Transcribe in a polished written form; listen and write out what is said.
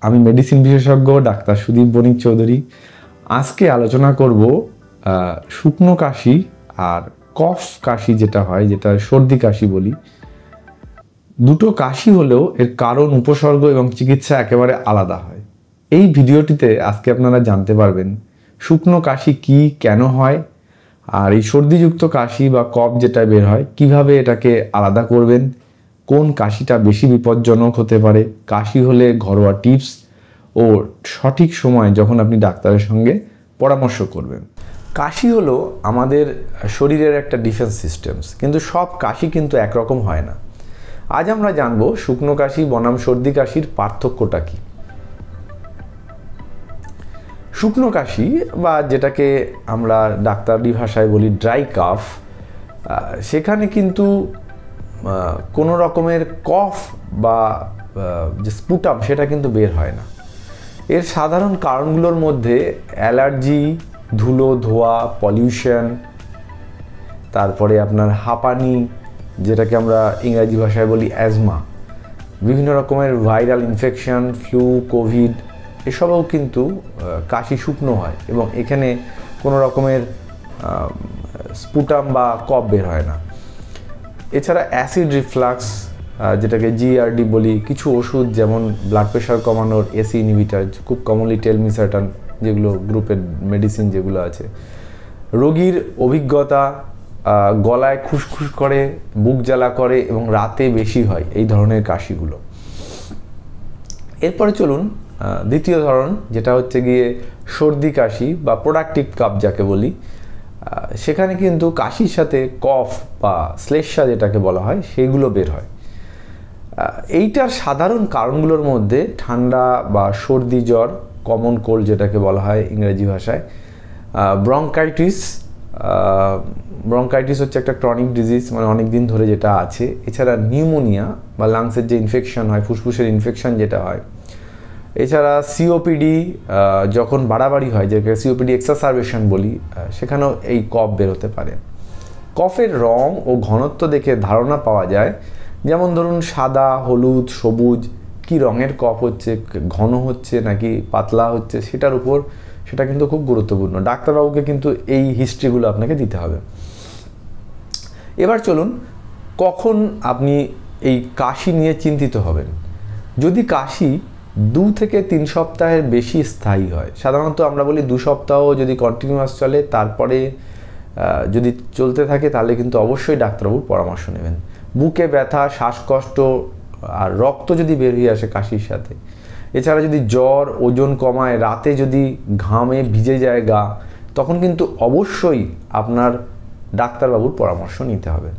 আমি মেডিসিন বিশেষজ্ঞ ডাক্তার সুদীপ বণিক চৌধুরী। আজকে আলোচনা করব শুকনো কাশি আর কফ কাশি যেটা হয়, যেটা সর্দি কাশি বলি। দুটো কাশি হলেও এর কারণ, উপসর্গ এবং চিকিৎসা একেবারে আলাদা হয়। এই ভিডিওটিতে আজকে আপনারা জানতে পারবেন শুকনো কাশি কি, কেন হয়, আর এই সর্দিযুক্ত কাশি বা কফ যেটা বের হয় কিভাবে এটাকে আলাদা করবেন, কোন কাশিটা বেশি বিপজ্জনক হতে পারে, কাশি হলে ঘরোয়া টিপস ও সঠিক সময় যখন আপনি ডাক্তারের সঙ্গে পরামর্শ করবেন। কাশি হলো আমাদের শরীরের একটা ডিফেন্স সিস্টেমস, কিন্তু সব কাশি কিন্তু একরকম হয় না। আজ আমরা জানবো শুকনো কাশি বনাম সর্দি কাশির পার্থক্যটা কি। শুকনো কাশি বা যেটাকে আমরা ডাক্তারি ভাষায় বলি ড্রাই কাফ, সেখানে কিন্তু কোনো রকমের কফ বা যে স্পুটাম সেটা কিন্তু বের হয় না। এর সাধারণ কারণগুলোর মধ্যে অ্যালার্জি, ধুলো, ধোঁয়া, পলিউশন, তারপরে আপনার হাঁপানি যেটাকে আমরা ইংরাজি ভাষায় বলি অ্যাজমা, বিভিন্ন রকমের ভাইরাল ইনফেকশন, ফ্লু, কোভিড, এসবও কিন্তু কাশি শুকনো হয় এবং এখানে কোনো রকমের স্পুটাম বা কফ বের হয় না। এছাড়া অ্যাসিড রিফ্লাক্স যেটাকে জিআরডি বলি, কিছু ওষুধ যেমন ব্লাড প্রেশার কমানোর এসি ইনহিবিটর, খুব কমনলি টেলমিসার্টান যেগুলো গ্রুপের মেডিসিন যেগুলো আছে, রোগীর অভিজ্ঞতা, গলায় খুসখুস করে, বুক জ্বালা করে এবং রাতে বেশি হয়, এই ধরনের কাশিগুলো। এরপরে চলুন দ্বিতীয় ধরন, যেটা হচ্ছে গিয়ে সর্দি কাশি বা প্রোডাক্টিভ কাফ যাকে বলি। সেখানে কিন্তু কাশির সাথে কফ বা শ্লেষ্মা যেটাকে বলা হয় সেগুলো বের হয়। এইটার সাধারণ কারণগুলোর মধ্যে ঠান্ডা বা সর্দি জ্বর, কমন কোল্ড যেটাকে বলা হয় ইংরেজি ভাষায়, ব্রঙ্কাইটিস হচ্ছে একটা ক্রনিক ডিজিজ, মানে অনেক দিন ধরে যেটা আছে। এছাড়া নিউমোনিয়া বা লাংসের যে ইনফেকশন হয়, ফুসফুসের ইনফেকশন যেটা হয়। এছাড়া সিওপিডি যখন বাড়াবাড়ি হয়, যেটাকে সিওপিডি এক্সাসারবেশন বলি, সেখানেও এই কফ বের হতে পারে। কফের রং ও ঘনত্ব দেখে ধারণা পাওয়া যায়, যেমন ধরুন সাদা, হলুদ, সবুজ, কি রঙের কফ হচ্ছে, ঘন হচ্ছে নাকি পাতলা হচ্ছে, সেটার উপর সেটা কিন্তু খুব গুরুত্বপূর্ণ। ডাক্তারবাবুকে কিন্তু এই হিস্ট্রিগুলো আপনাকে দিতে হবে। এবার চলুন, কখন আপনি এই কাশি নিয়ে চিন্তিত হবেন। যদি কাশি 2 থেকে 3 সপ্তাহের বেশি স্থায়ী হয়, সাধারণত আমরা বলি 2 সপ্তাহ যদি কন্টিনিউয়াস চলে, তারপরে যদি চলতে থাকে তাহলে কিন্তু অবশ্যই ডাক্তারবাবুর পরামর্শ নেবেন। বুকে ব্যথা, শ্বাসকষ্ট আর রক্ত যদি বের হয়ে আসে কাশির সাথে, এছাড়া যদি জ্বর, ওজন কমায়, রাতে যদি ঘামে ভিজে যায় গা, তখন কিন্তু অবশ্যই আপনার ডাক্তারবাবুর পরামর্শ নিতে হবে।